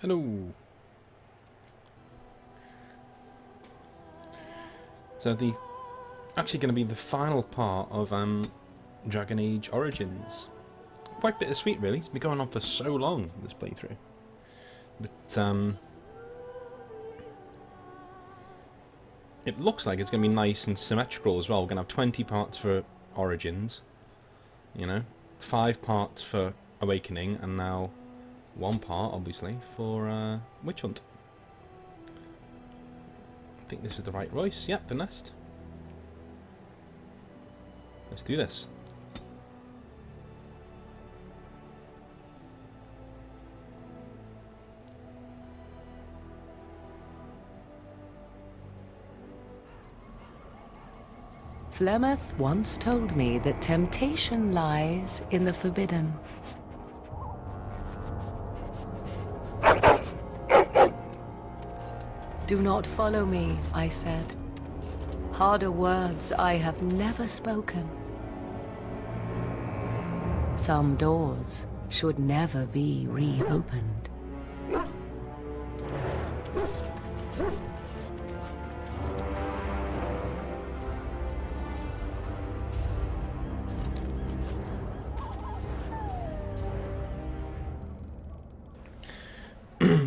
Hello. So the actually going to be the final part of Dragon Age Origins. Quite bittersweet, really. It's been going on for so long, this playthrough. But it looks like it's going to be nice and symmetrical as well. We're going to have 20 parts for Origins, you know, 5 parts for Awakening, and now 1 part, obviously, for Witch Hunt. I think this is the right voice. Yep, the nest. Let's do this. Flemeth once told me that temptation lies in the forbidden. Do not follow me, I said. Harder words I have never spoken. Some doors should never be reopened.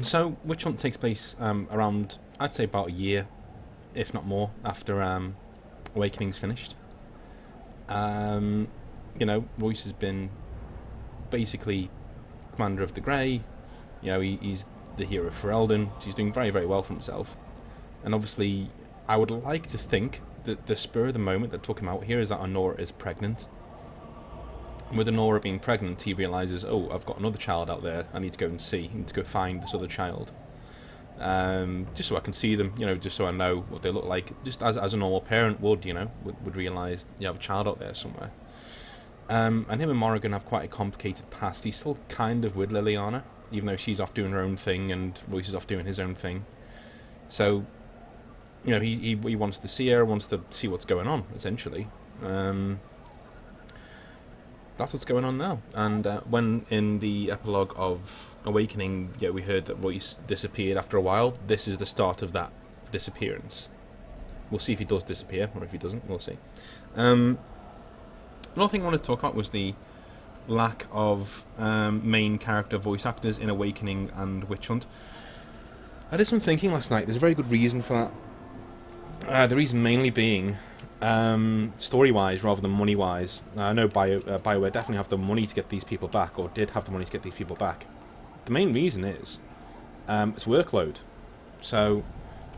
So, Witch Hunt takes place around, I'd say about a year, if not more, after Awakening's finished. You know, Royce has been basically commander of the Grey. You know, he's the hero for Eldon. He's doing very, very well for himself. And obviously, I would like to think that the spur of the moment that took him out here is that Anora is pregnant. With Anora being pregnant, he realises, oh, I've got another child out there. I need to go and see. I need to go find this other child. Just so I can see them, you know, just so I know what they look like. Just as a normal parent would, you know, would realise you have a child out there somewhere. And him and Morrigan have quite a complicated past. He's still kind of with Liliana, even though she's off doing her own thing and Royce is off doing his own thing. So, you know, he wants to see her, wants to see what's going on, essentially. That's what's going on now. And when in the epilogue of Awakening, yeah, we heard that Royce disappeared after a while, this is the start of that disappearance. We'll see if he does disappear, or if he doesn't, we'll see. Another thing I wanted to talk about was the lack of main character voice actors in Awakening and Witch Hunt. I did some thinking last night. There's a very good reason for that. The reason mainly being story-wise rather than money-wise. I know BioWare definitely have the money to get these people back, or did have the money to get these people back. The main reason is it's workload. So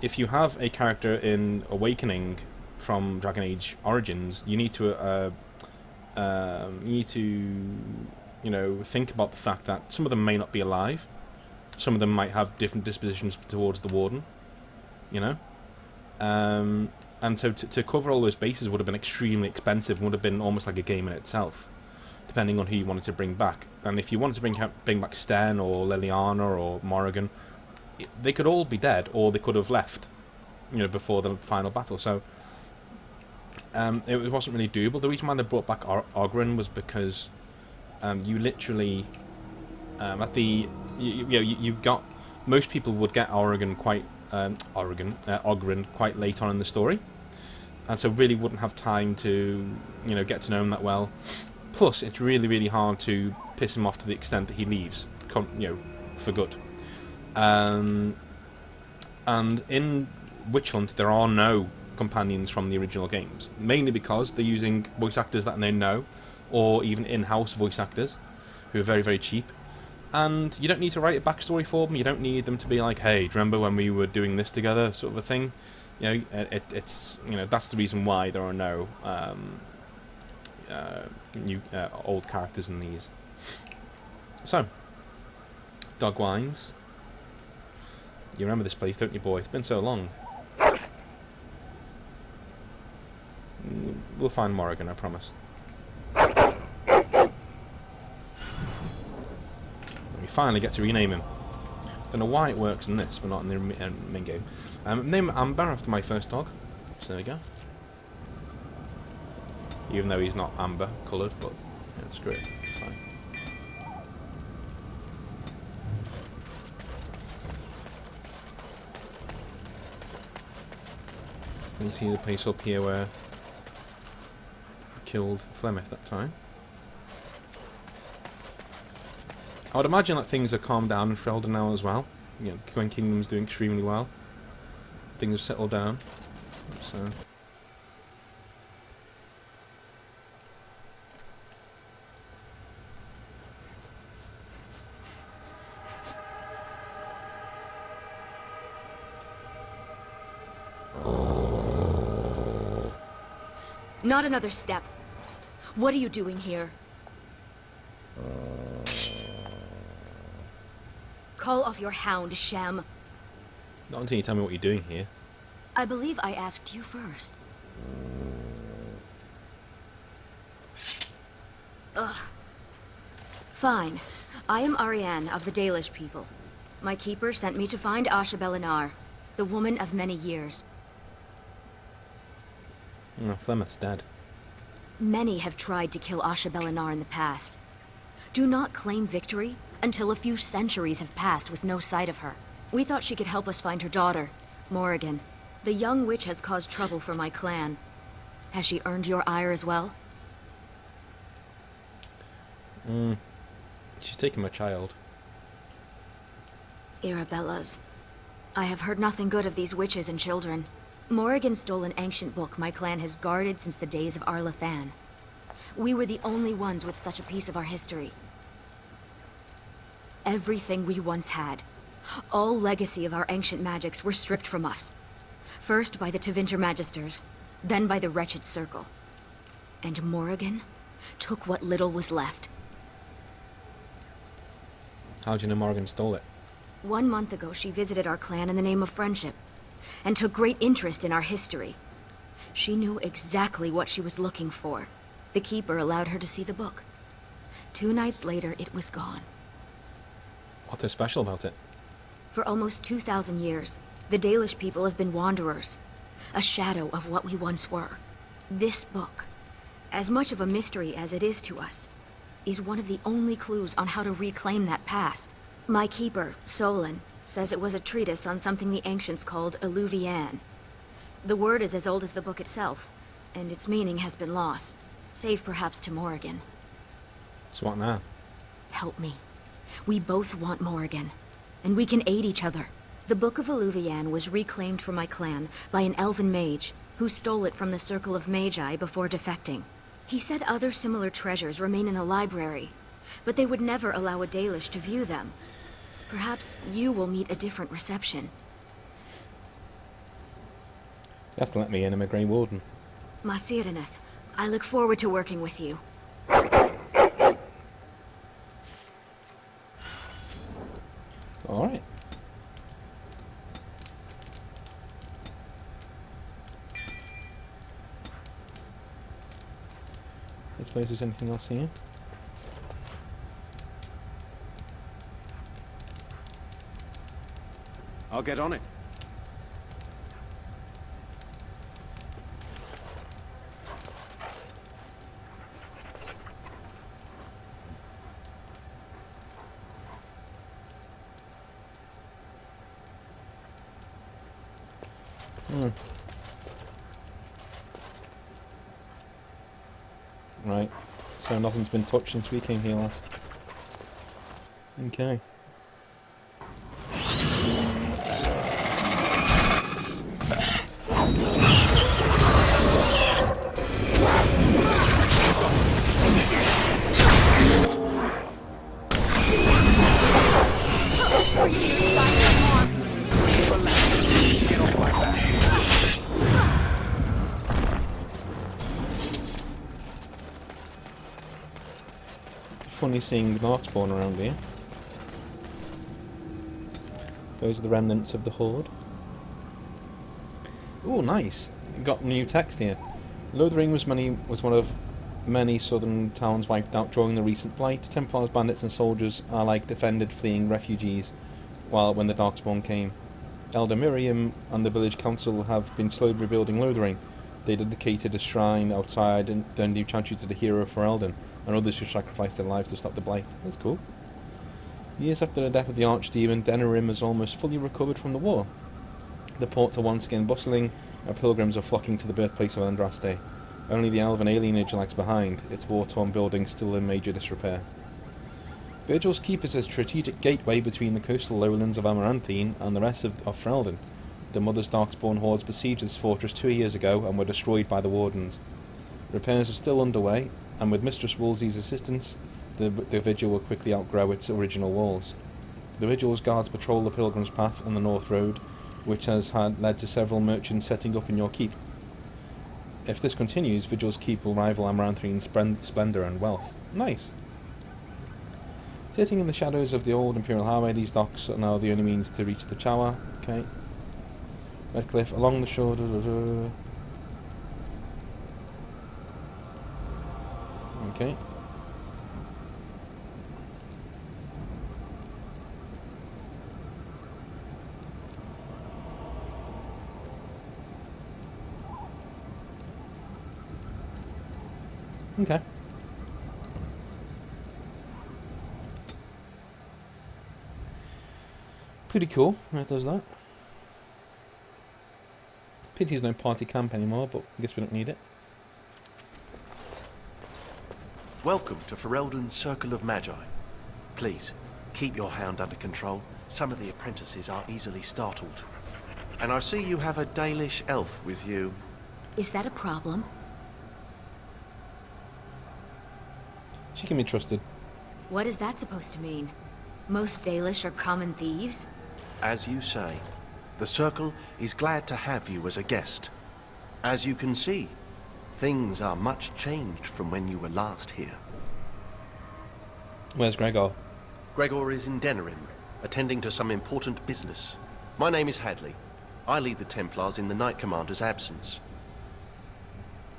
if you have a character in Awakening from Dragon Age Origins, you need to you know, think about the fact that some of them may not be alive. Some of them might have different dispositions towards the Warden, you know. And so to cover all those bases would have been extremely expensive, would have been almost like a game in itself, depending on who you wanted to bring back. And if you wanted to bring back Sten or Liliana or Morrigan, they could all be dead, or they could have left, you know, before the final battle. So it wasn't really doable. The reason why they brought back Oghren was because you literally at the you got, most people would get Oghren quite late on in the story, and so really wouldn't have time to, you know, get to know him that well. Plus, it's really, really hard to piss him off to the extent that he leaves, you know, for good. And in Witch Hunt, there are no companions from the original games, mainly because they're using voice actors that they know, or even in-house voice actors who are very, very cheap. And you don't need to write a backstory for them. You don't need them to be like, hey, do you remember when we were doing this together, sort of a thing. You know, it's, you know, that's the reason why there are no new old characters in these. So, Dog Whines. You remember this place, don't you, boy? It's been so long. We'll find Morrigan, I promise. We finally get to rename him. Don't know why it works in this, but not in the main game. Name Amber after my first dog. So there we go. Even though he's not amber coloured, but yeah, screw it. It's fine. can see the place up here where we killed Flemeth that time. I would imagine that things are calmed down in Ferelden now as well. You know, Gwent Kingdom's doing extremely well. Things have settled down. So. Not another step. What are you doing here? Call off your hound, Shem. Not until you tell me what you're doing here. I believe I asked you first. Ugh. Fine. I am Ariane of the Dalish people. My keeper sent me to find Asha Belinar, the woman of many years. Oh, Flemeth's dead. Many have tried to kill Asha Belinar in the past. Do not claim victory until a few centuries have passed with no sight of her. We thought she could help us find her daughter, Morrigan. The young witch has caused trouble for my clan. Has she earned your ire as well? She's taken my child. Arabella's. I have heard nothing good of these witches and children. Morrigan stole an ancient book my clan has guarded since the days of Arlathan. We were the only ones with such a piece of our history. Everything we once had, all legacy of our ancient magics, were stripped from us. First by the Tevinter Magisters, then by the Wretched Circle. And Morrigan took what little was left. How do you know Morrigan stole it? 1 month ago, she visited our clan in the name of friendship, and took great interest in our history. She knew exactly what she was looking for. The Keeper allowed her to see the book. 2 nights later, it was gone. What's so special about it? For almost 2,000 years, the Dalish people have been wanderers, a shadow of what we once were. This book, as much of a mystery as it is to us, is one of the only clues on how to reclaim that past. My keeper, Solon, says it was a treatise on something the ancients called Eluvian. The word is as old as the book itself, and its meaning has been lost, save perhaps to Morrigan. So what now? Help me. We both want Morrigan, and we can aid each other. The Book of Eluvian was reclaimed for my clan by an elven mage who stole it from the Circle of Magi before defecting. He said other similar treasures remain in the library, but they would never allow a Dalish to view them. Perhaps you will meet a different reception. You have to let me in, I'm a Grey Warden. Masirinas, I look forward to working with you. Alright. Let's suppose there's anything else here. I'll get on it. Right, so nothing's been touched since we came here last. Okay. Funny seeing the Darkspawn around here. Those are the remnants of the Horde. Ooh, nice. Got new text here. Lothering was one of many southern towns wiped out during the recent blight. Templars, bandits and soldiers alike defended fleeing refugees when the Darkspawn came. Elder Miriam and the village council have been slowly rebuilding Lothering. They dedicated a shrine outside and then they chant you to the hero for Eldon, and others who sacrificed their lives to stop the blight. That's cool. Years after the death of the Archdemon, Denerim has almost fully recovered from the war. The ports are once again bustling, Our pilgrims are flocking to the birthplace of Andraste. Only the elven alienage lags behind, its war-torn buildings still in major disrepair. Virgil's Keep is a strategic gateway between the coastal lowlands of Amaranthine and the rest of Ferelden. The Mother's Darkspawn hordes besieged this fortress 2 years ago and were destroyed by the Wardens. Repairs are still underway, and with Mistress Wolsey's assistance, the Vigil will quickly outgrow its original walls. The Vigil's guards patrol the Pilgrim's Path and the North Road, which has led to several merchants setting up in your keep. If this continues, Vigil's Keep will rival Amaranthine's splendour and wealth. Nice! Sitting in the shadows of the old Imperial Highway, these docks are now the only means to reach the Tower. Okay. Redcliffe, along the shore... Okay. Okay. Pretty cool, that does that. Pity there's no party camp anymore, but I guess we don't need it. Welcome to Ferelden's Circle of Magi. Please, keep your hound under control. Some of the apprentices are easily startled. And I see you have a Dalish elf with you. Is that a problem? She can be trusted. What is that supposed to mean? Most Dalish are common thieves? As you say, the Circle is glad to have you as a guest. As you can see, things are much changed from when you were last here. Where's Gregor? Gregor is in Denerim, attending to some important business. My name is Hadley. I lead the Templars in the Knight Commander's absence.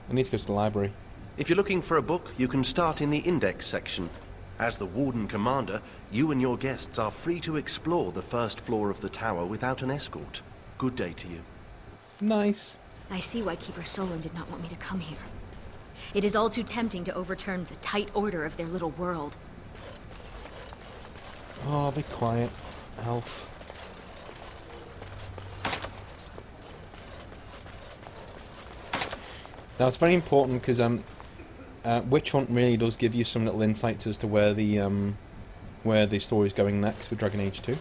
I need to go to the library. If you're looking for a book, you can start in the Index section. As the Warden Commander, you and your guests are free to explore the first floor of the tower without an escort. Good day to you. Nice. I see why Keeper Solon did not want me to come here. It is all too tempting to overturn the tight order of their little world. Oh, be quiet, elf. Now it's very important because Witch Hunt really does give you some little insights as to where the story's going next with Dragon Age 2.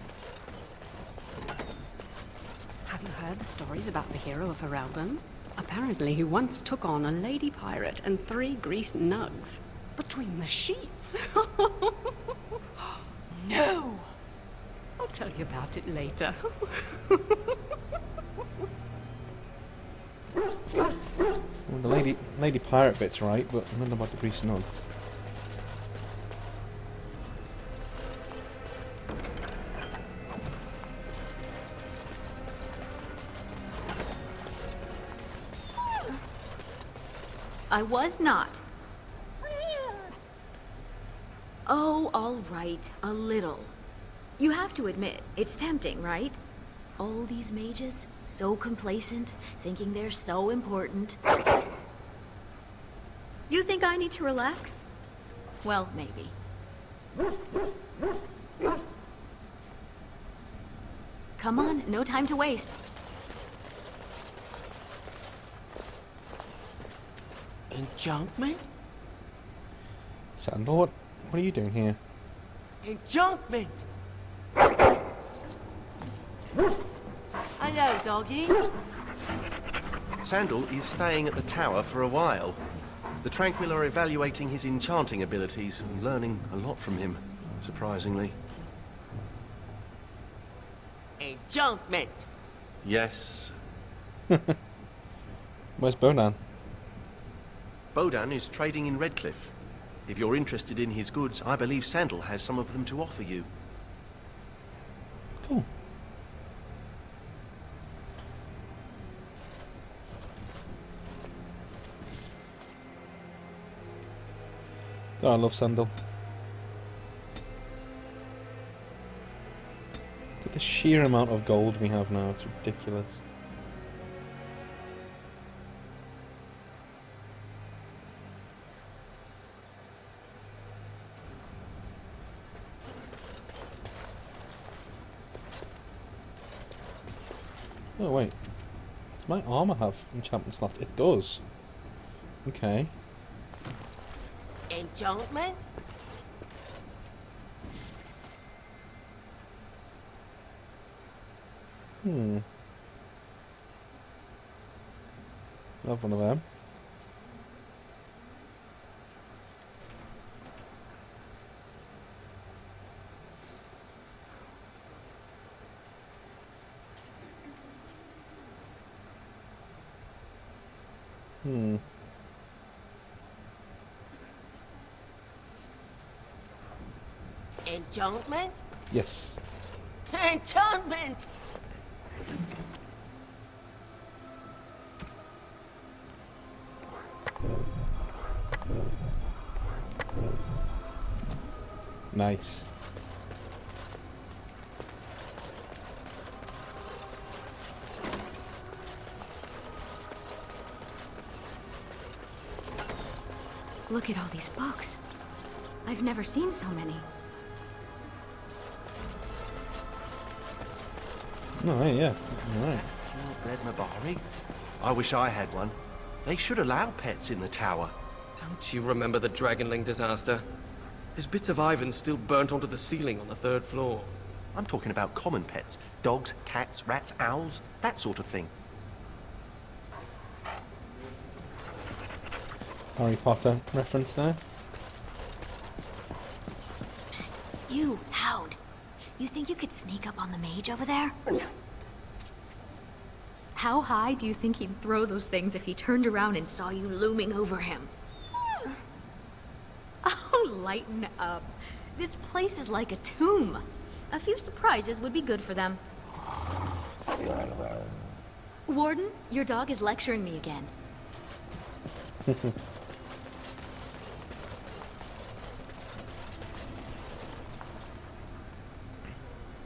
Have you heard the stories about the hero of Ferelden? Apparently he once took on a lady pirate and 3 greased nugs between the sheets. No! I'll tell you about it later. Well, the lady pirate bit's right, but I don't know about the greasy nugs. I was not. Oh, all right, a little. You have to admit, it's tempting, right? All these mages, so complacent, thinking they're so important. You think I need to relax? Well, maybe. Come on, no time to waste. Enchantment? Sandal, what are you doing here? Enchantment! Hello, doggy. Sandal is staying at the tower for a while. The Tranquil are evaluating his enchanting abilities and learning a lot from him, surprisingly. Enchantment! Yes. Where's Bodan? Bodan is trading in Redcliffe. If you're interested in his goods, I believe Sandal has some of them to offer you. Cool. Oh, I love Sandal. Look at the sheer amount of gold we have now, it's ridiculous. Oh wait, my armor have enchantment slots? It does. Okay. Enchantment? Love one of them. Enchantment? Yes. Enchantment! Nice. Look at all these books. I've never seen so many. No, yeah. Alright. Purebred Mabari? I wish I had one. They should allow pets in the tower. Don't you remember the Dragonling disaster? There's bits of Ivan still burnt onto the ceiling on the 3rd floor. I'm talking about common pets. Dogs, cats, rats, owls, that sort of thing. Harry Potter reference there. Psst, you, hound. You think you could sneak up on the mage over there? How high do you think he'd throw those things if he turned around and saw you looming over him? Oh, lighten up. This place is like a tomb. A few surprises would be good for them. Warden, your dog is lecturing me again.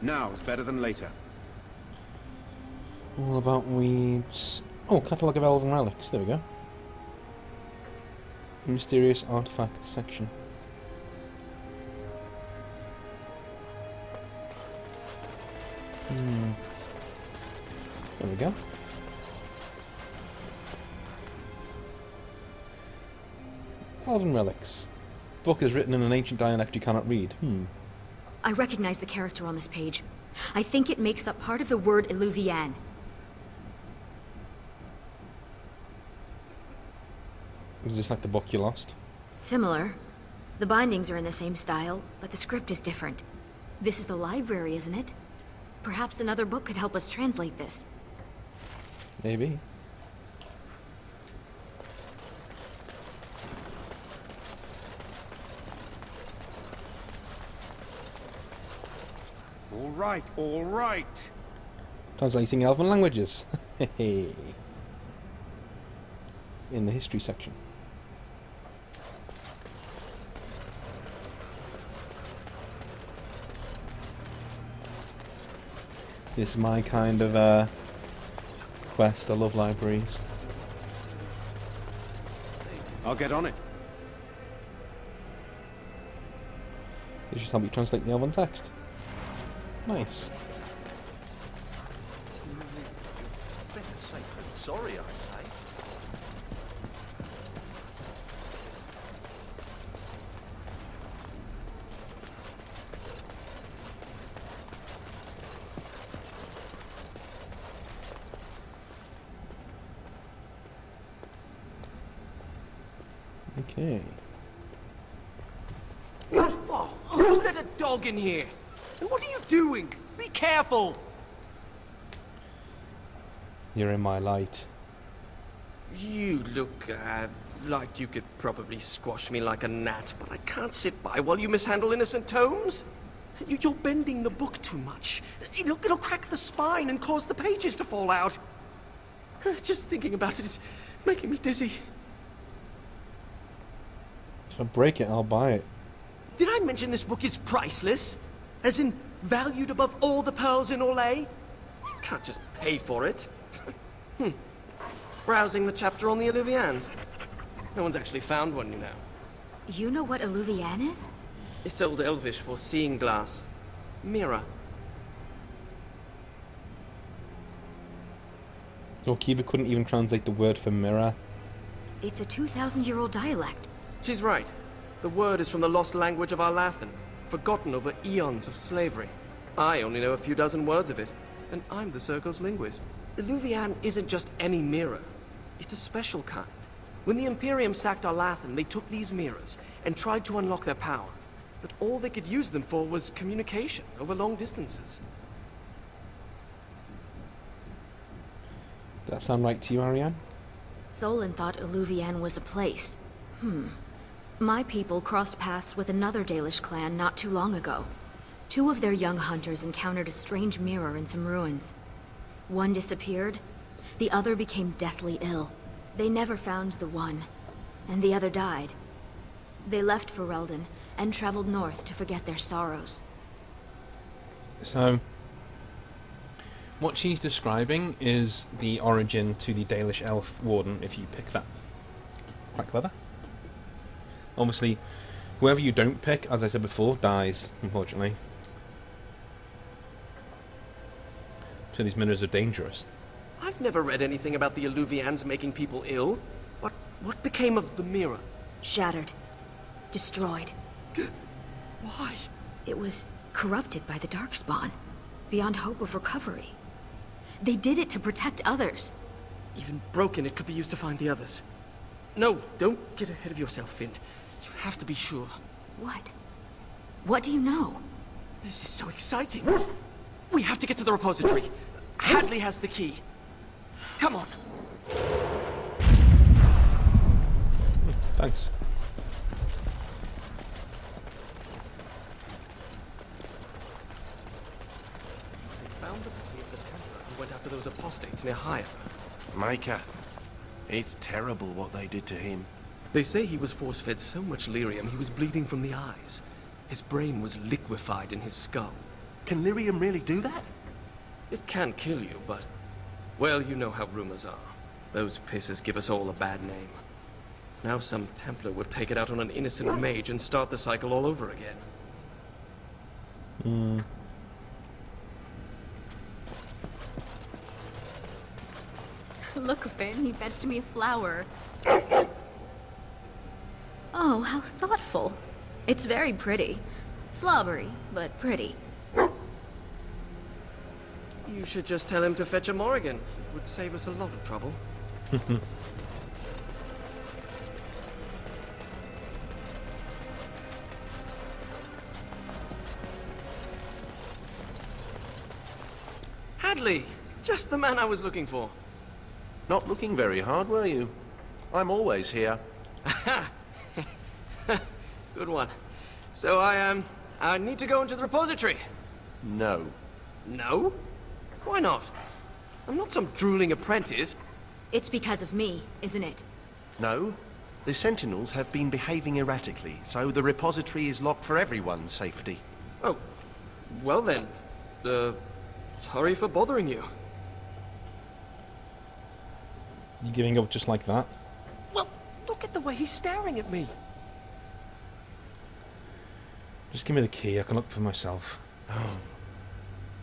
Now's better than later. All about weeds. Oh, catalogue of elven relics. There we go. Mysterious artifacts section. There we go. Elven relics. Book is written in an ancient dialect you cannot read. I recognize the character on this page. I think it makes up part of the word Illuvian. Is this like the book you lost? Similar. The bindings are in the same style, but the script is different. This is a library, isn't it? Perhaps another book could help us translate this. Maybe. All right, all right. Translating elven languages. In the history section. This is my kind of quest. I love libraries. I'll get on it. They should help you translate the elven text. Nice. Better safe than sorry, I say. Okay. Oh, who let a dog in here? And what are you doing? Be careful! You're in my light. You look, like you could probably squash me like a gnat, but I can't sit by while you mishandle innocent tomes. You're bending the book too much. It'll crack the spine and cause the pages to fall out. Just thinking about it is making me dizzy. If I break it, I'll buy it. Did I mention this book is priceless? As in, valued above all the pearls in Orlais? You can't just pay for it. Browsing the chapter on the Illuvians. No one's actually found one, you know. You know what Illuvian is? It's Old Elvish for seeing glass. Mirror. Or Kiva couldn't even translate the word for mirror. It's a 2,000-year-old dialect. She's right. The word is from the lost language of Arlathan, forgotten over eons of slavery. I only know a few dozen words of it, and I'm the Circle's linguist. Eluvian isn't just any mirror. It's a special kind. When the Imperium sacked Arlathan, they took these mirrors and tried to unlock their power. But all they could use them for was communication over long distances. Does that sound right to you, Ariane? Solon thought Eluvian was a place. My people crossed paths with another Dalish clan not too long ago. 2 of their young hunters encountered a strange mirror in some ruins. One disappeared, the other became deathly ill. They never found the one, and the other died. They left Ferelden and traveled north to forget their sorrows. So, what she's describing is the origin to the Dalish elf warden, if you pick that. Quite clever. Obviously, whoever you don't pick, as I said before, dies, unfortunately. So these mirrors are dangerous. I've never read anything about the Eluvians making people ill. What became of the mirror? Shattered. Destroyed. Why? It was corrupted by the Darkspawn, beyond hope of recovery. They did it to protect others. Even broken, it could be used to find the others. No, don't get ahead of yourself, Finn. You have to be sure. What? What do you know? This is so exciting. We have to get to the repository. Hadley has the key. Come on. Thanks. They found the body of the Templar who went after those apostates near Haifa. Micah, it's terrible what they did to him. They say he was force-fed so much lyrium he was bleeding from the eyes. His brain was liquefied in his skull. Can lyrium really do that? It can kill you, but... well, you know how rumors are. Those pisses give us all a bad name. Now some Templar will take it out on an innocent mage and start the cycle all over again. Look, Finn, he fetched me a flower. Oh, how thoughtful. It's very pretty. Slobbery, but pretty. You should just tell him to fetch a Morrigan. It would save us a lot of trouble. Hadley! Just the man I was looking for. Not looking very hard, were you? I'm always here. Good one. So I need to go into the repository. No. No? Why not? I'm not some drooling apprentice. It's because of me, isn't it? No. The Sentinels have been behaving erratically, so the repository is locked for everyone's safety. Oh, well then. Sorry for bothering you. You giving up just like that? Well, look at the way he's staring at me. Just give me the key, I can look for myself. Oh.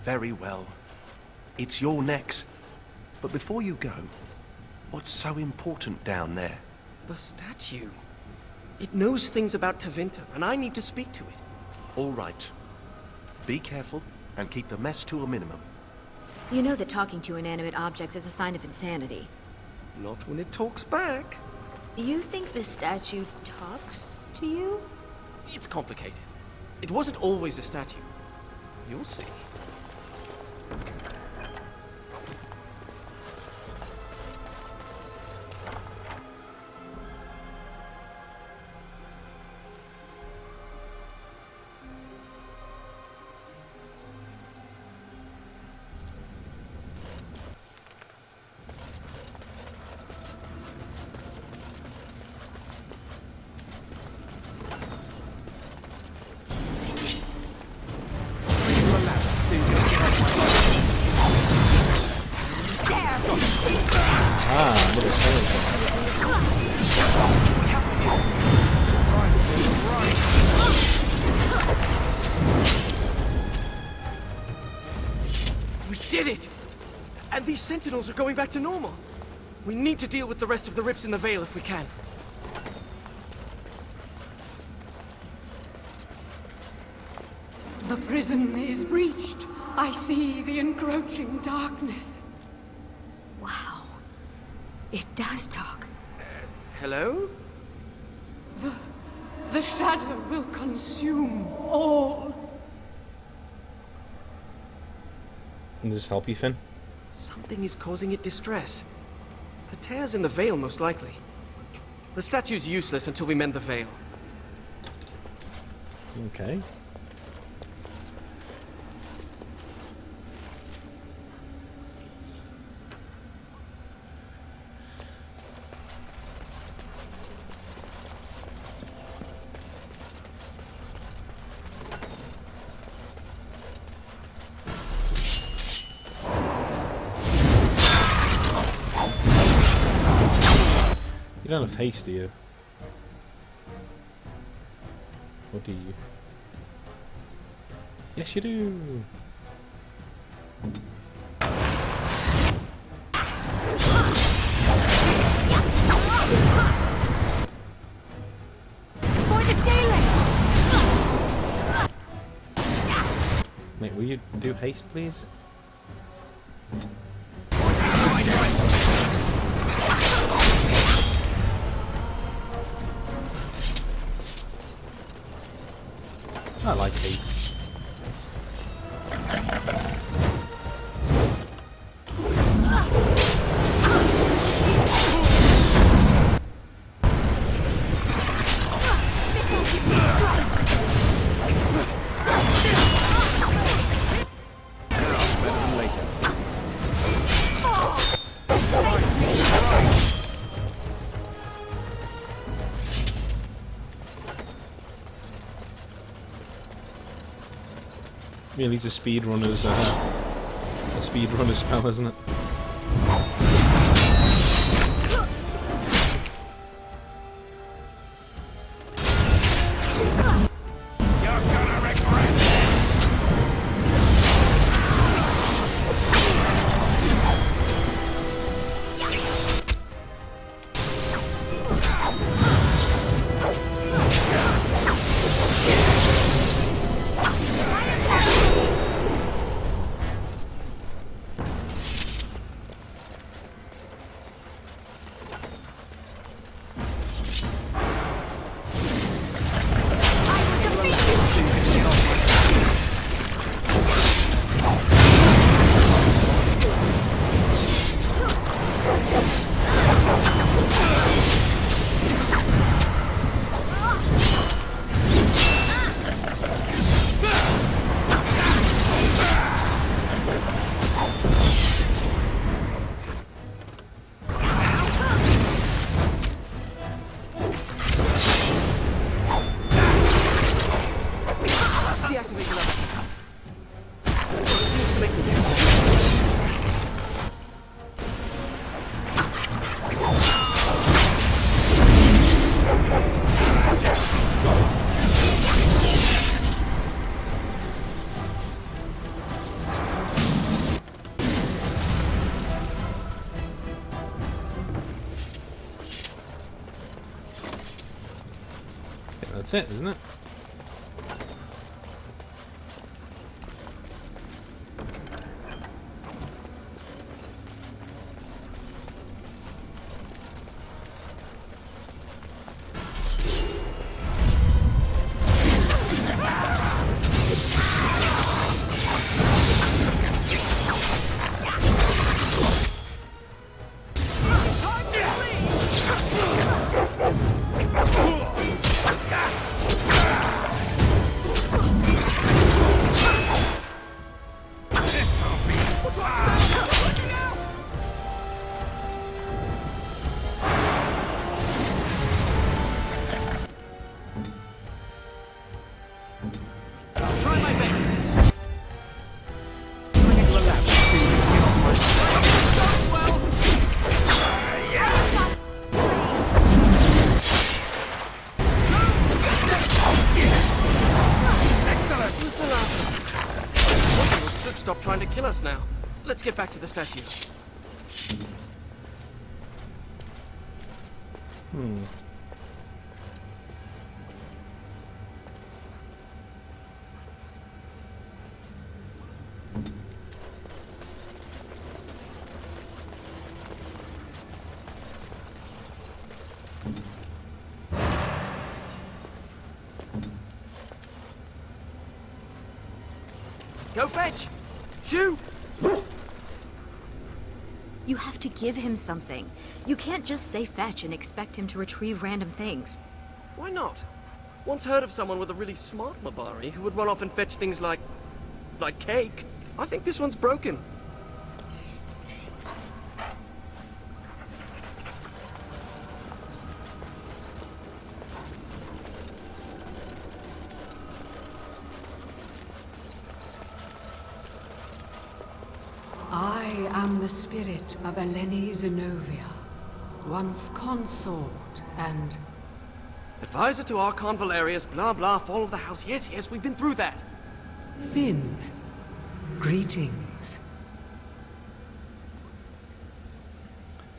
Very well. It's your necks. But before you go, what's so important down there? The statue. It knows things about Tevinter, and I need to speak to it. All right. Be careful and keep the mess to a minimum. You know that talking to inanimate objects is a sign of insanity. Not when it talks back. You think the statue talks to you? It's complicated. It wasn't always a statue. You'll see. Ah, look at We did it! And these sentinels are going back to normal. We need to deal with the rest of the rips in the Veil if we can. The prison is breached. I see the encroaching darkness. Wow. It does talk. Hello? The shadow will consume all. Does this help you, Finn? Something is causing it distress. The tears in the Veil, most likely. The statue's useless until we mend the Veil. Okay. You don't have haste, do you? Or do you? Yes, you do! For the Dalish! Mate, will you do haste, please? I like haste. Better than later. Really, it's a speedrunner's spell, isn't it? You're gonna regret Deactivate the lever. Seems to make the difference. Yeah, that's it, isn't it? Let's get back to the statue. Go fetch! Shoot! You have to give him something. You can't just say fetch and expect him to retrieve random things. Why not? Once heard of someone with a really smart Mabari who would run off and fetch things like cake. I think this one's broken. I am the spirit of Eleni Zenobia, once consort and... Advisor to Archon Valerius, blah blah, fall of the house. Yes, we've been through that. Finn. Greetings.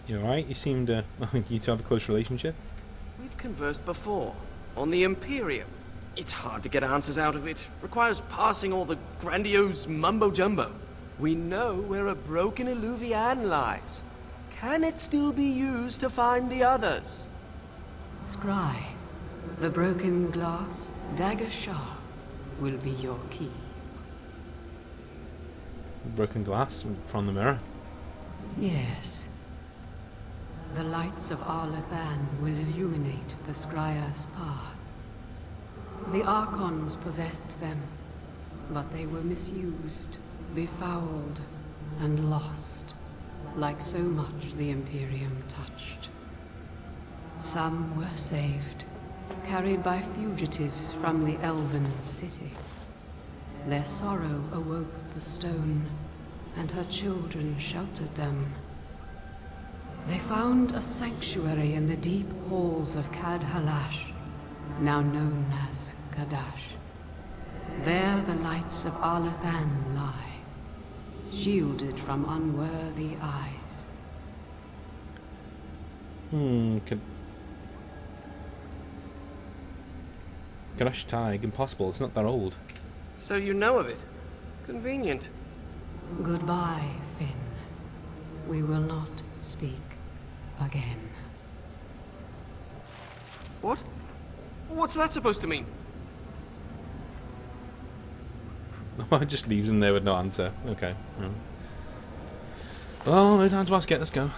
You alright? You seemed you two have a close relationship. We've conversed before, on the Imperium. It's hard to get answers out of it. Requires parsing all the grandiose mumbo-jumbo. We know where a broken Eluvian lies. Can it still be used to find the others? Scry, the broken glass dagger shard will be your key. Broken glass from the mirror. Yes. The lights of Arlathan will illuminate the Scrya's path. The Archons possessed them, but they were misused, befouled, and lost, like so much the Imperium touched. Some were saved, carried by fugitives from the Elven city. Their sorrow awoke the stone, and her children sheltered them. They found a sanctuary in the deep halls of Kadhalash, now known as Kadash. There the lights of Arlathan lie, shielded from unworthy eyes. Kadash Tag, impossible, it's not that old. So you know of it. Convenient. Goodbye, Finn. We will not speak again. What? What's that supposed to mean? It just leaves him there with no answer. Okay. Well, no time to ask yet, let's go.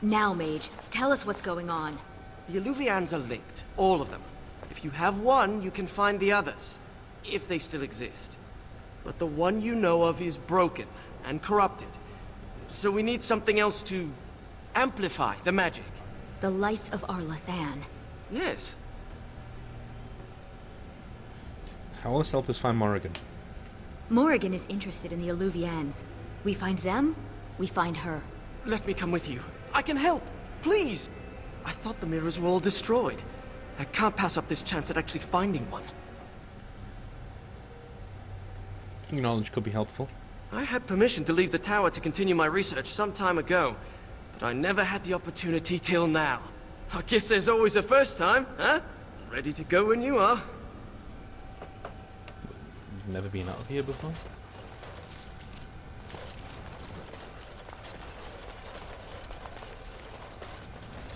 Now, Mage, tell us what's going on. The Eluvians are linked, all of them. If you have one, you can find the others, if they still exist. But the one you know of is broken and corrupted. So we need something else to amplify the magic. The lights of Arlathan. Yes. How will this help us find Morrigan? Morrigan is interested in the Eluvians. We find them, we find her. Let me come with you. I can help. Please. I thought the mirrors were all destroyed. I can't pass up this chance at actually finding one. Your knowledge could be helpful. I had permission to leave the tower to continue my research some time ago, but I never had the opportunity till now. I guess there's always a first time, huh? Ready to go when you are. You've never been out of here before?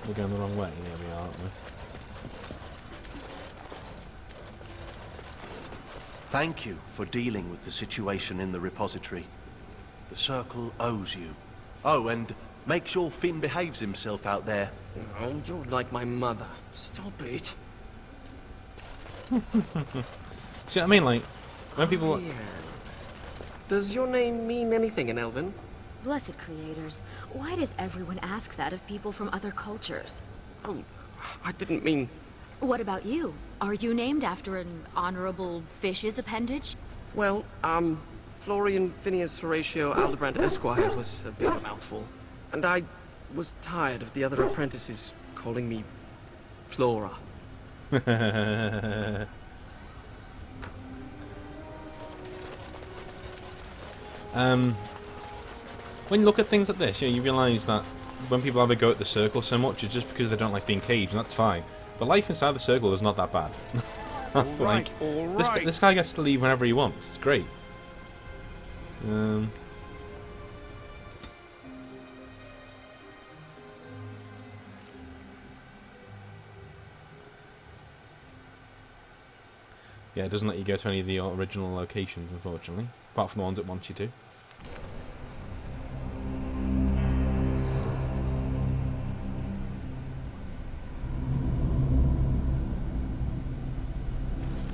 We're going the wrong way. Yeah, we are, aren't we? Thank you for dealing with the situation in the repository. The Circle owes you. Oh, and make sure Finn behaves himself out there. Oh, you're like my mother. Stop it. See what I mean? Like, when people... Yeah. Does your name mean anything in Elven? Blessed creators, why does everyone ask that of people from other cultures? Oh, I didn't mean What about you? Are you named after an honorable fish's appendage? Well, Florian Phineas Horatio Aldebrand Esquire was a bit of a mouthful. And I was tired of the other apprentices calling me Flora. When you look at things like this, you realise that when people have a go at the circle so much, it's just because they don't like being caged, and that's fine. But life inside the circle is not that bad. Like, this guy gets to leave whenever he wants. It's great. Yeah, it doesn't let you go to any of the original locations, unfortunately. Apart from the ones it wants you to.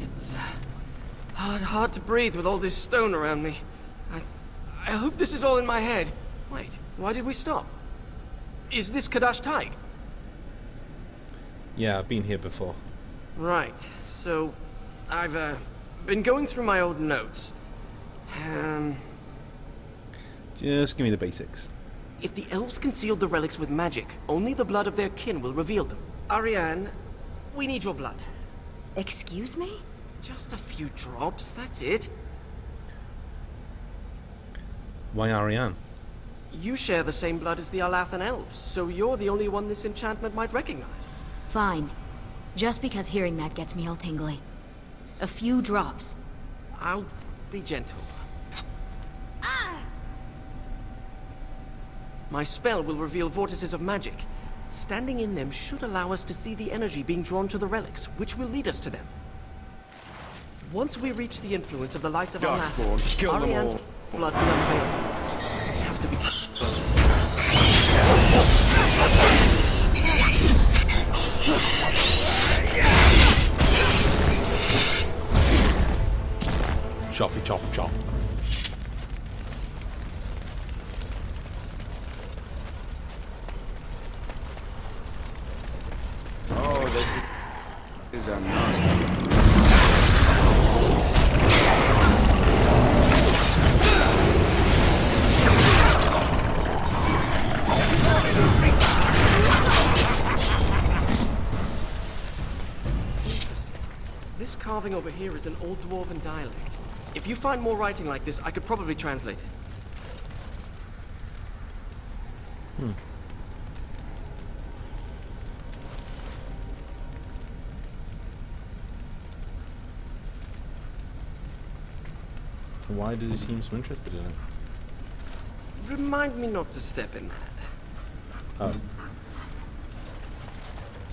It's hard to breathe with all this stone around me. I hope this is all in my head. Wait, why did we stop? Is this Kadash Taig? Yeah, I've been here before. Right, so I've been going through my old notes. Just give me the basics. If the elves concealed the relics with magic, only the blood of their kin will reveal them. Ariane, we need your blood. Excuse me? Just a few drops, that's it. Why Ariane? You share the same blood as the Alathan elves, so you're the only one this enchantment might recognize. Fine. Just because hearing that gets me all tingly. A few drops. I'll be gentle. My spell will reveal vortices of magic. Standing in them should allow us to see the energy being drawn to the relics, which will lead us to them. Once we reach the influence of the lights of Darkspawn, kill them Ariane's all. blood will unveil. We have to be close. Choppy chop chop. Oh, this is a nasty. Interesting. This carving over here is an old dwarven dialect. If you find more writing like this, I could probably translate it. Why does he seem so interested in it? Remind me not to step in that. Oh.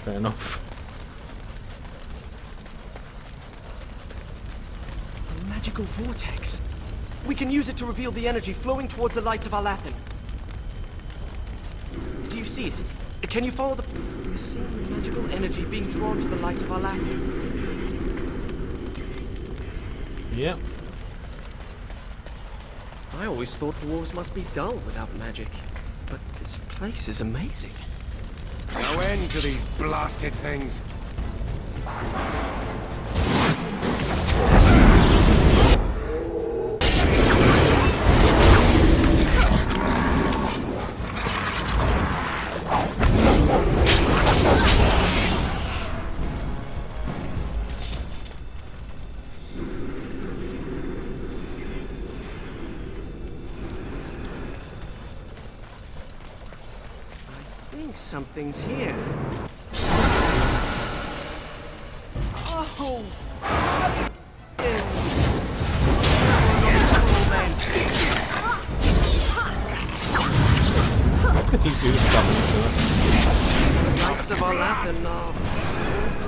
Fair enough. A magical vortex. We can use it to reveal the energy flowing towards the lights of Alathan. Do you see it? Can you follow the same magical energy being drawn to the light of Alathan? Yep. I always thought dwarves must be dull without magic. But this place is amazing. No end to these blasted things. I think something's here. Oh! He's doing something to it. Lights of Alathan are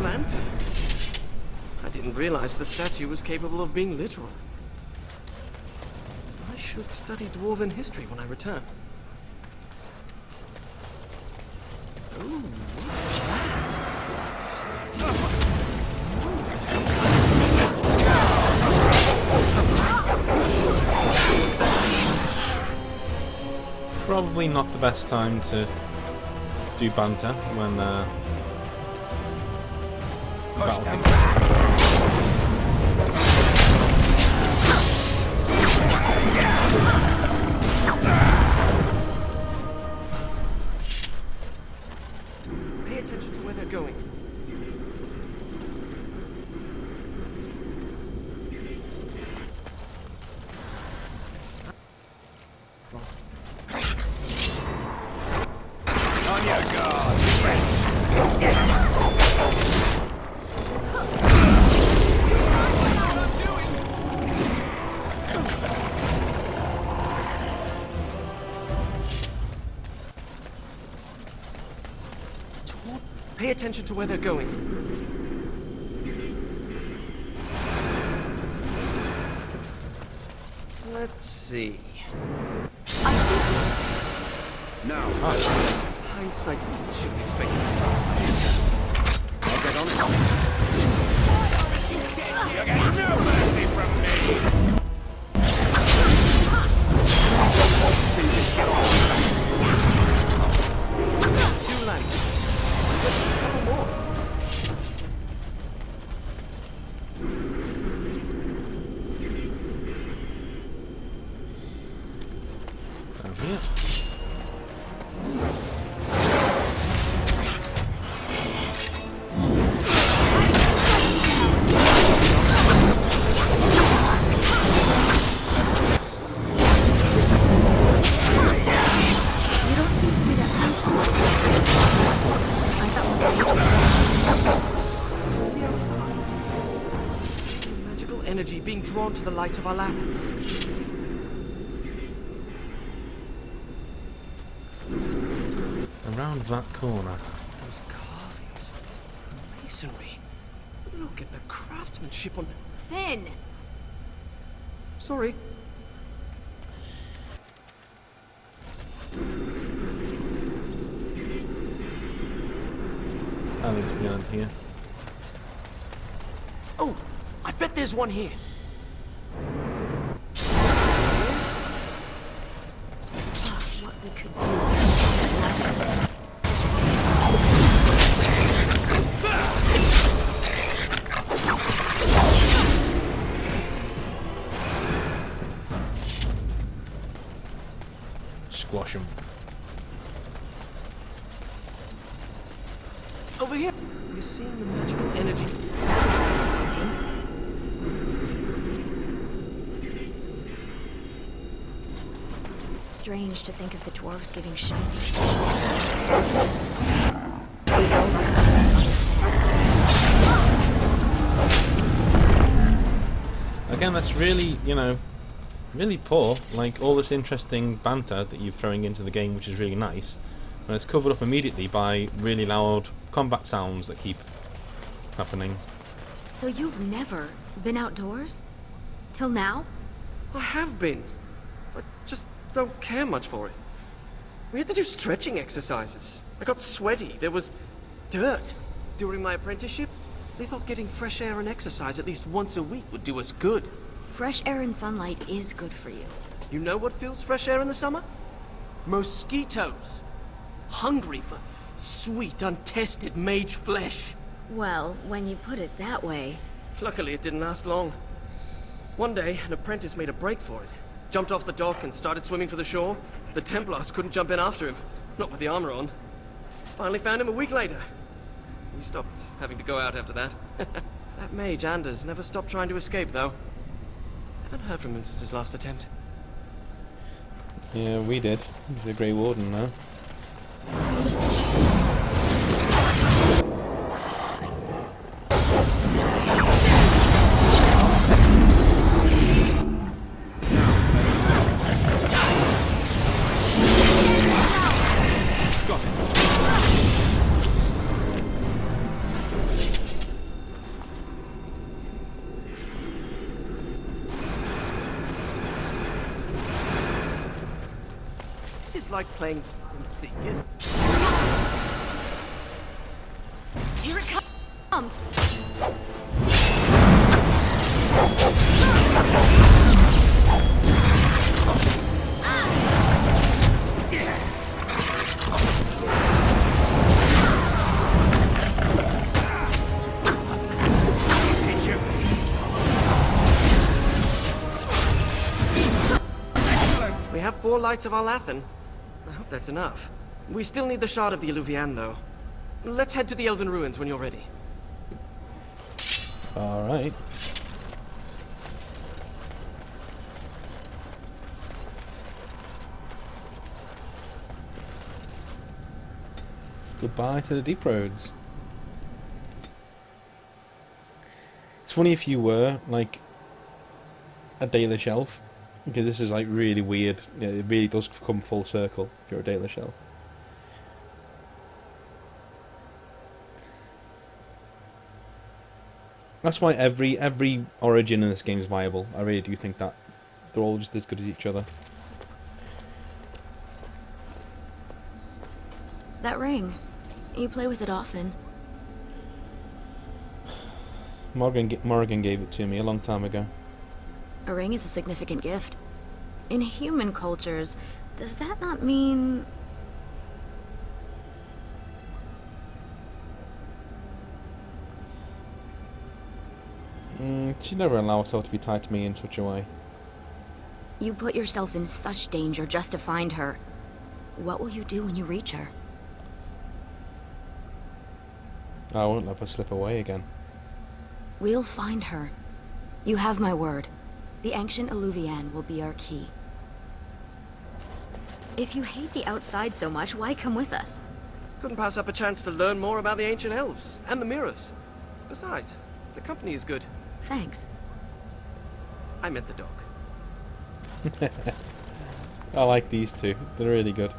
lanterns. I didn't realize the statue was capable of being literal. I should study dwarven history when I return. Ooh, what's Probably not the best time to do banter when Push battle them team. back. Pay attention to where they're going. On your guard. Pay attention to where they're going. Let's see. I see. Now, Hindsight should have expected this. I'll get on it. You get no mercy from me. Two lands. Just a couple more. Down here. You don't seem to be that close. I thought Magical energy being drawn to the light of Alathan. Around that corner. Those carvings. Masonry. Look at the craftsmanship on... Finn! Sorry. Alley's beyond here. Oh, I bet there's one here. Yes? What we could do. Squash him. Over here. We're seeing the magical energy. It's disappointing. Strange to think of the dwarves giving shelter to those Again, that's really, you know, really poor. Like, all this interesting banter that you're throwing into the game, which is really nice, and it's covered up immediately by really loud combat sounds that keep happening. So you've never been outdoors? Till now? I have been. I just don't care much for it. We had to do stretching exercises. I got sweaty. There was dirt. During my apprenticeship, they thought getting fresh air and exercise at least once a week would do us good. Fresh air and sunlight is good for you. You know what fills fresh air in the summer? Mosquitoes. Hungry for sweet, untested mage flesh. Well, when you put it that way... Luckily, it didn't last long. One day, an apprentice made a break for it. Jumped off the dock and started swimming for the shore. The Templars couldn't jump in after him. Not with the armor on. Finally found him a week later. We stopped having to go out after that. That mage, Anders, never stopped trying to escape, though. Haven't heard from him since his last attempt. Yeah, we did. He's a Grey Warden now. This is like playing Seek, isn't it? Here it comes! 4 lights of Alathan. I hope that's enough. We still need the shard of the Eluvian, though. Let's head to the Elven Ruins when you're ready. Alright. Goodbye to the deep roads. It's funny if you were, like, a Dalish elf, because this is, like, really weird. Yeah, it really does come full circle if you're a Dalish elf. That's why every origin in this game is viable. I really do think that. They're all just as good as each other. That ring. You play with it often. Morrigan gave it to me a long time ago. A ring is a significant gift. In human cultures, does that not mean... She'd never allow herself to be tied to me in such a way. You put yourself in such danger just to find her. What will you do when you reach her? I won't let her slip away again. We'll find her. You have my word. The ancient Eluvian will be our key. If you hate the outside so much, why come with us? Couldn't pass up a chance to learn more about the ancient elves and the mirrors. Besides, the company is good. Thanks. I meant the dog. I like these two. They're really good.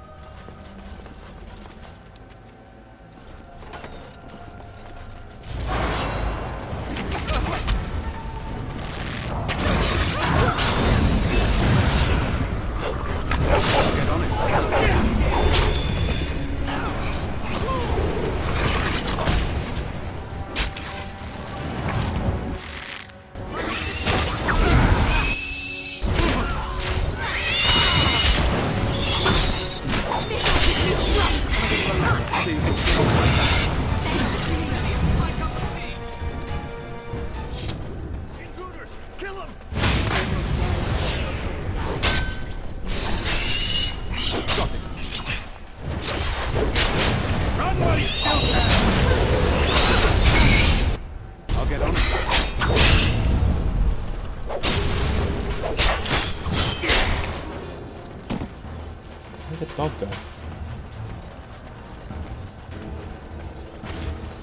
Where'd the dog go?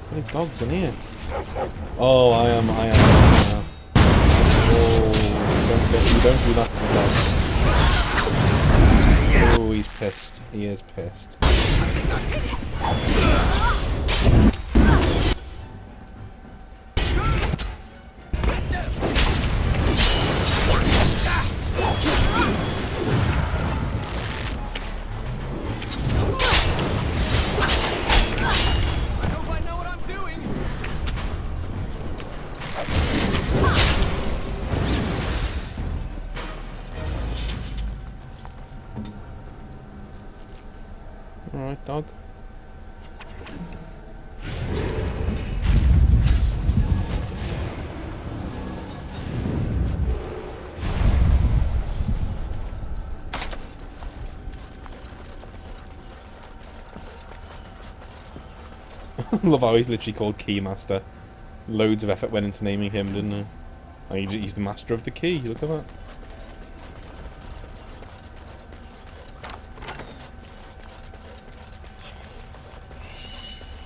How many dogs in here? Oh, I am now. Oh, you don't do that to the dog. Oh, he's pissed. He is pissed. Alright, dog. Love how he's literally called Keymaster. Loads of effort went into naming him, didn't there? And he's the master of the key, look at that.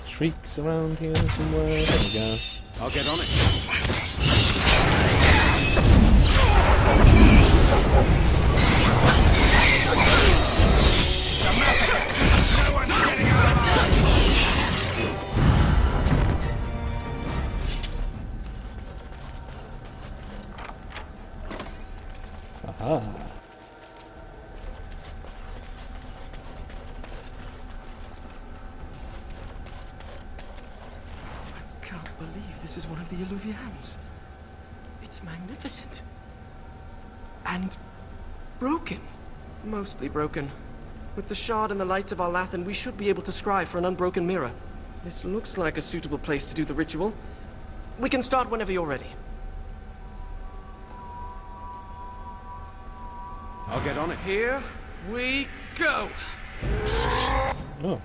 Shrieks around here somewhere. There we go. I'll get on it. Aha. I can't believe this is one of the Eluvians. It's magnificent. And broken. Mostly broken. With the shard and the lights of Alathan, we should be able to scry for an unbroken mirror. This looks like a suitable place to do the ritual. We can start whenever you're ready. I'll get on it. Here, we go! Oh.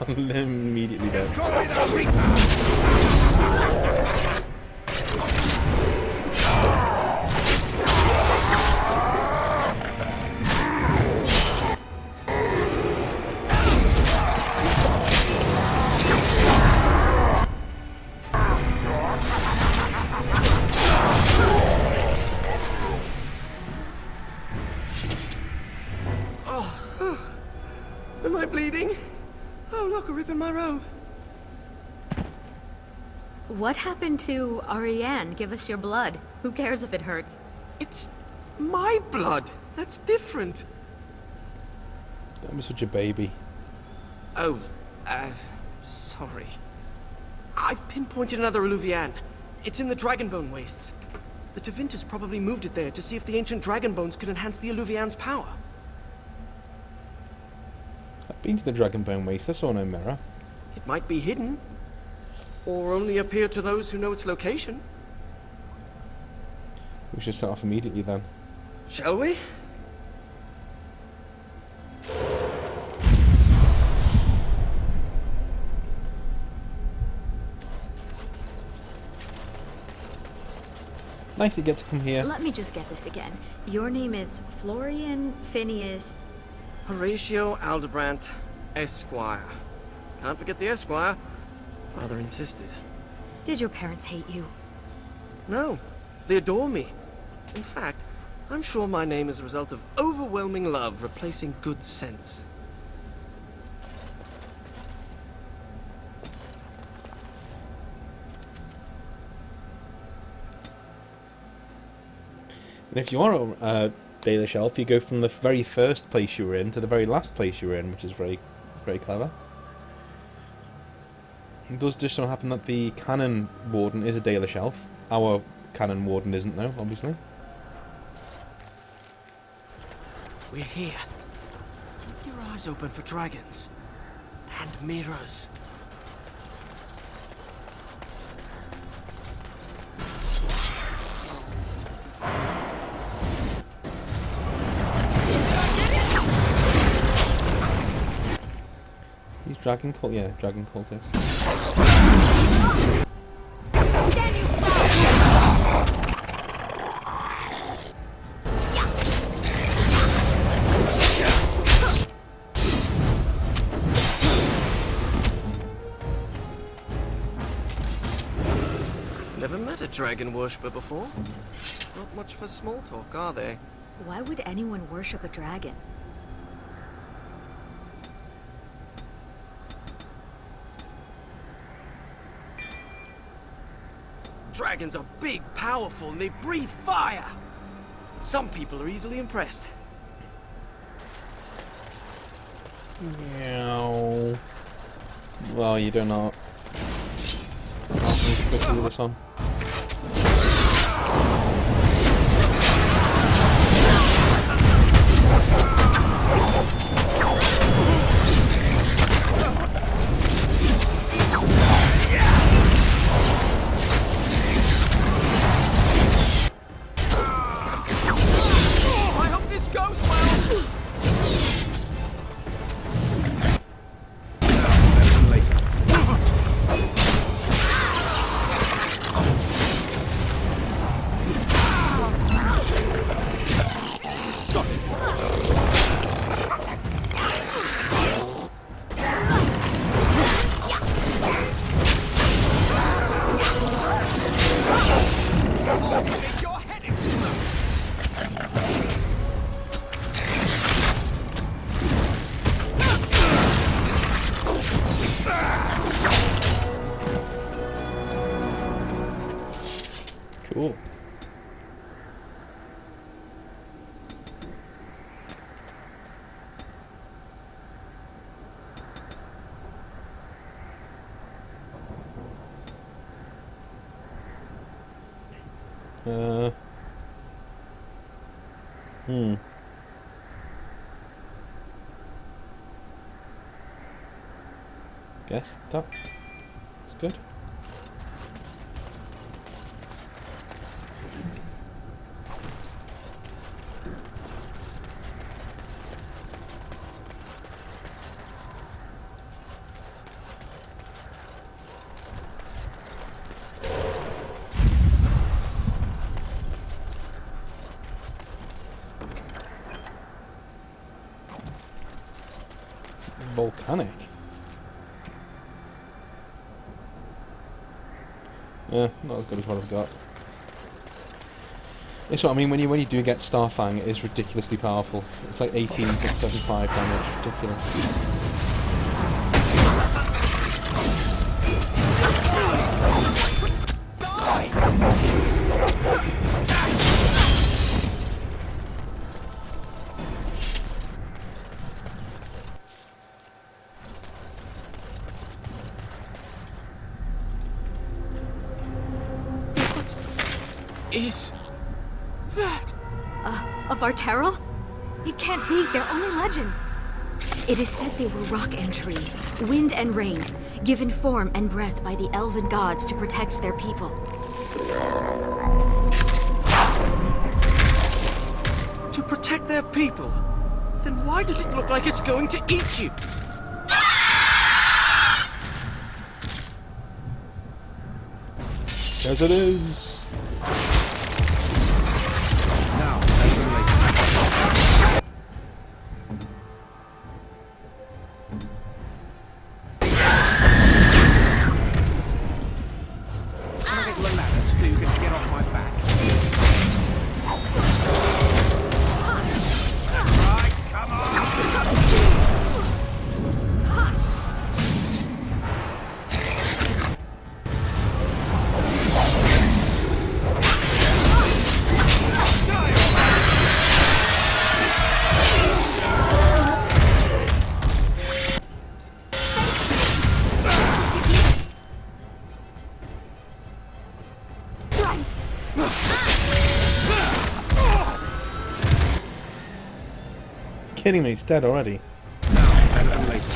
Immediately dead. Call me the Reaper! Am I bleeding? Oh, look, a rip in my robe. What happened to Ariane? Give us your blood. Who cares if it hurts? It's my blood. That's different. I'm such a baby. Oh, sorry. I've pinpointed another Eluvian. It's in the Dragonbone Wastes. The Tevintus probably moved it there to see if the ancient Dragonbones could enhance the Eluvian's power. I've been to the Dragonbone Waste. I saw no mirror. It might be hidden, or only appear to those who know its location. We should set off immediately then. Shall we? Nice to get to come here. Let me just get this again. Your name is Florian Phineas. Horatio Aldebrandt, Esquire. Can't forget the Esquire. Father insisted. Did your parents hate you? No, they adore me. In fact, I'm sure my name is a result of overwhelming love replacing good sense. And if you are a Dalish elf, you go from the very first place you were in to the very last place you were in, which is very, very clever. It does just so happen that the Canon Warden is a Dalish elf. Our Canon Warden isn't, though, obviously. We're here. Keep your eyes open for dragons. And mirrors. He's dragon cult, yeah, dragon cultist. Standing Never met a dragon worshipper before. Not much for small talk, are they? Why would anyone worship a dragon? Dragons are big, powerful, and they breathe fire. Some people are easily impressed. Meow. Well, you don't know. I'll need to quickly do this on. I hope this goes well. Cool. Guess that's good. volcanic. Yeah, not as good as what I've got. It's what I mean, when you do get Starfang, it is ridiculously powerful. It's like 18.75 damage, ridiculous. Is that? Of Arterral? It can't be, they're only legends. It is said they were rock and tree, wind and rain, given form and breath by the elven gods to protect their people. To protect their people? Then why does it look like it's going to eat you? As it is. Now, open later. Can I get the ladder so you can get off my back? Right, come on! Kidding me, it's dead already. Now, open later.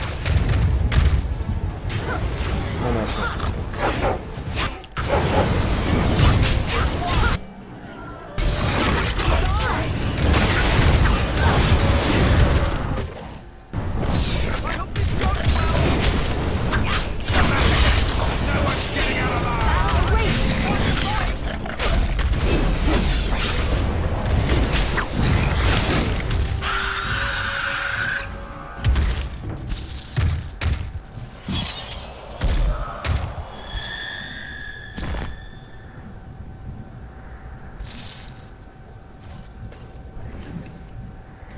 Oh no, it's not.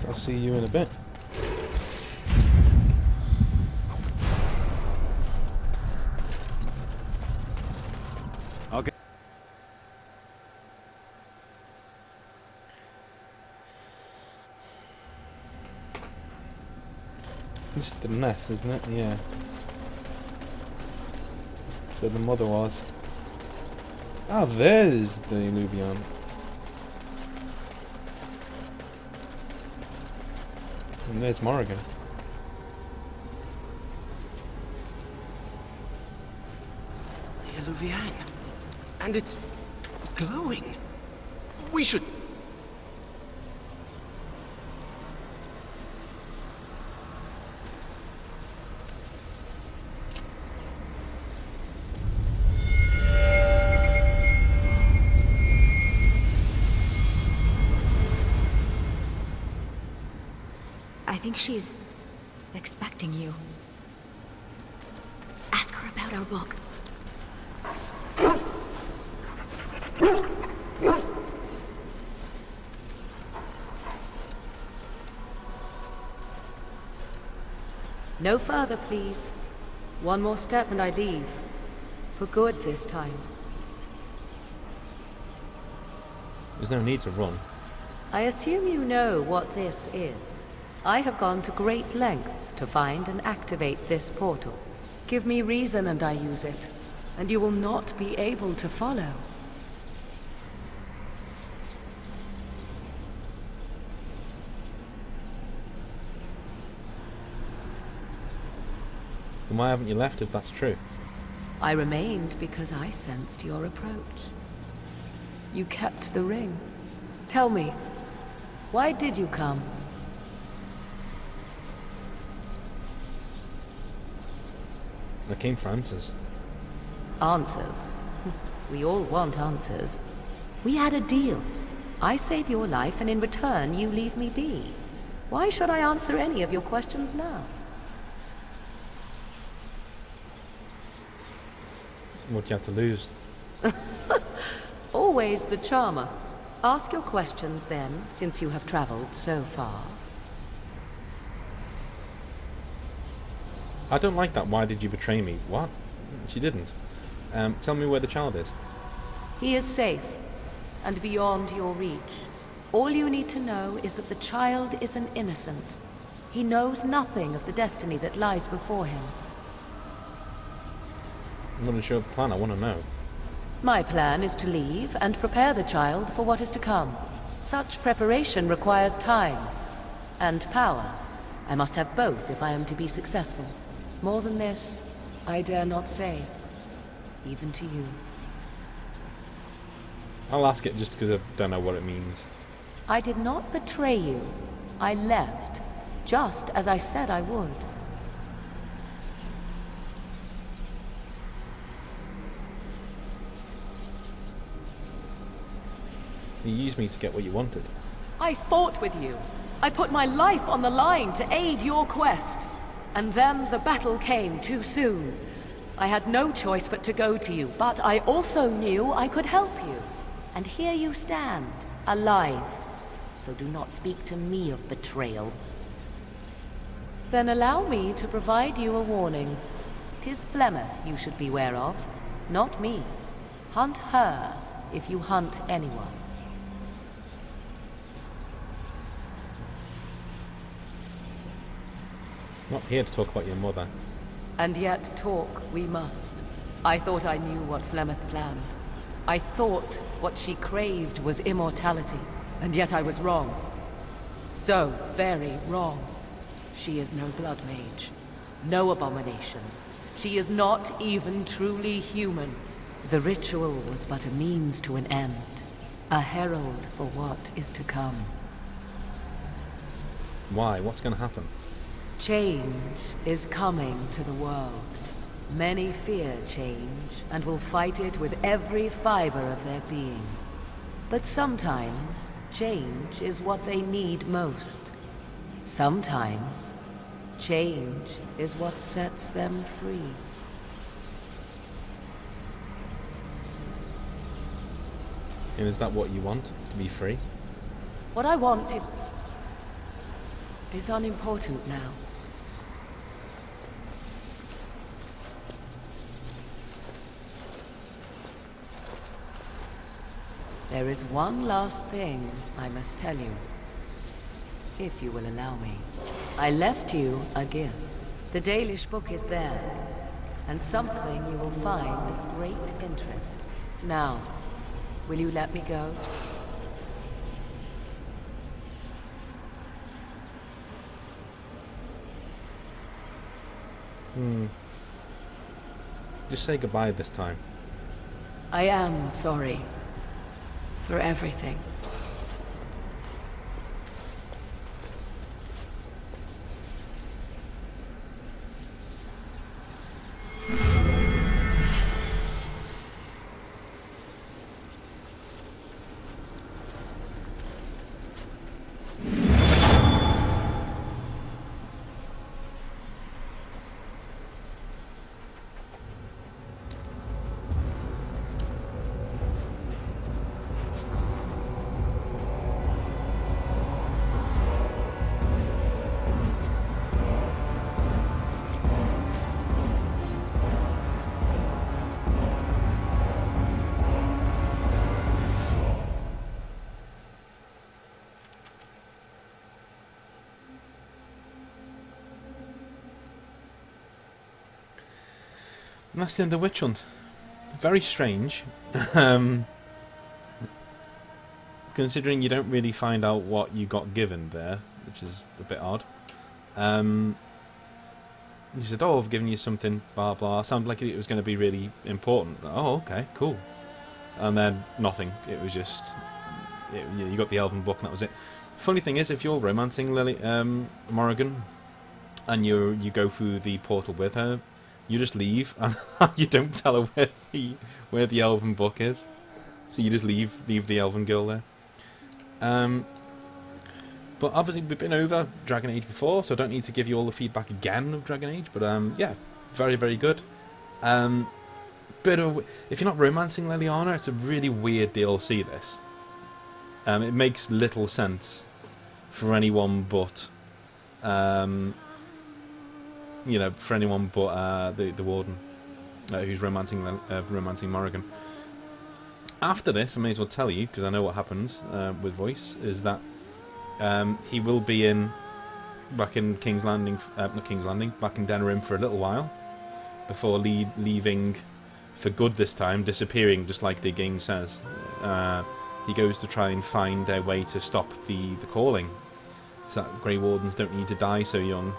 I'll see you in a bit. Okay. This is the nest, isn't it? Yeah. So the mother was. Ah, there's the Illuvion. And there's Morrigan. The Illuvian. And it's glowing. We should... I think she's expecting you. Ask her about our book. No further, please. One more step and I leave. For good this time. There's no need to run. I assume you know what this is. I have gone to great lengths to find and activate this portal. Give me reason and I use it, and you will not be able to follow. Then why haven't you left if that's true? I remained because I sensed your approach. You kept the ring. Tell me, why did you come? I came for answers. Answers? We all want answers. We had a deal. I save your life and in return you leave me be. Why should I answer any of your questions now? What do you have to lose? Always the charmer. Ask your questions then, since you have traveled so far. I don't like that. Why did you betray me? What? She didn't. Tell me where the child is. He is safe, and beyond your reach. All you need to know is that the child is an innocent. He knows nothing of the destiny that lies before him. What is your plan? I want to know. My plan is to leave and prepare the child for what is to come. Such preparation requires time and power. I must have both if I am to be successful. More than this, I dare not say, even to you. I'll ask it just because I don't know what it means. I did not betray you. I left, just as I said I would. You used me to get what you wanted. I fought with you. I put my life on the line to aid your quest. And then the battle came too soon. I had no choice but to go to you, but I also knew I could help you. And here you stand, alive. So do not speak to me of betrayal. Then allow me to provide you a warning. 'Tis Flemeth you should beware of, not me. Hunt her if you hunt anyone. Not here to talk about your mother. And yet talk we must. I thought I knew what Flemeth planned. I thought what she craved was immortality, and yet I was wrong. So very wrong. She is no blood mage, no abomination. She is not even truly human. The ritual was but a means to an end, a herald for what is to come. Why? What's going to happen? Change is coming to the world. Many fear change and will fight it with every fiber of their being. But sometimes, change is what they need most. Sometimes, change is what sets them free. And is that what you want? To be free? What I want is unimportant now. There is one last thing I must tell you, if you will allow me. I left you a gift. The Dalish book is there, and something you will find of great interest. Now, will you let me go? Just say goodbye this time. I am sorry for everything. And that's the end of Witch Hunt. Very strange. Considering you don't really find out what you got given there, which is a bit odd. He said, oh, I've given you something, blah blah. Sounded like it was going to be really important. Oh, okay, cool. And then nothing. It was just... you got the Elven book and that was it. Funny thing is, if you're romancing Lily, Morrigan, and you go through the portal with her, you just leave and you don't tell her where the Elven book is. So you just leave the Elven girl there. But obviously we've been over Dragon Age before, so I don't need to give you all the feedback again of Dragon Age. But yeah, very very good. bit of... If you're not romancing Leliana, it's a really weird DLC, this. It makes little sense for anyone but... you know, for anyone but the Warden, who's romancing Morrigan. After this, I may as well tell you, because I know what happens with Voice, is that he will be back in King's Landing, not King's Landing, back in Denerim for a little while, before leaving for good this time, disappearing just like the game says. He goes to try and find a way to stop the calling, so that Grey Wardens don't need to die so young.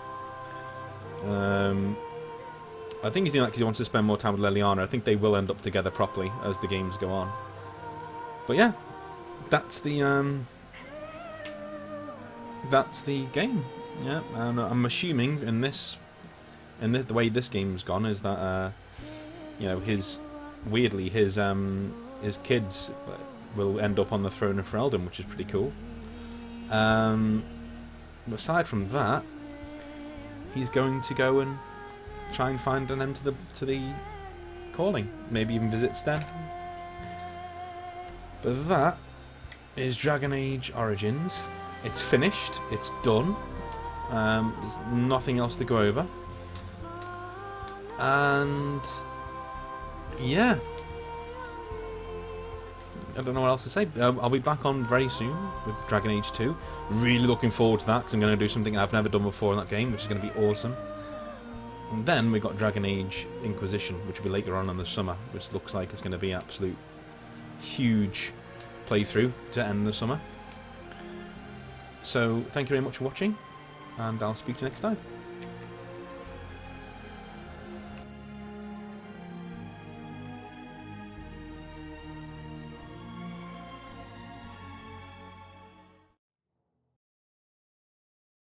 I think he's doing that because he wants to spend more time with Leliana. I think they will end up together properly as the games go on. But yeah, that's the game. Yeah, and I'm assuming in the way this game's gone is that you know, his kids will end up on the throne of Ferelden, which is pretty cool. Aside from that, he's going to go and try and find an end to the calling. Maybe even visit Sten. But that is Dragon Age Origins. It's finished. It's done. There's nothing else to go over. And yeah, I don't know what else to say. I'll be back on very soon with Dragon Age 2. Really looking forward to that, because I'm going to do something I've never done before in that game, which is going to be awesome. And then we got Dragon Age Inquisition, which will be later on in the summer, which looks like it's going to be absolute huge playthrough to end the summer. So thank you very much for watching, and I'll speak to you next time.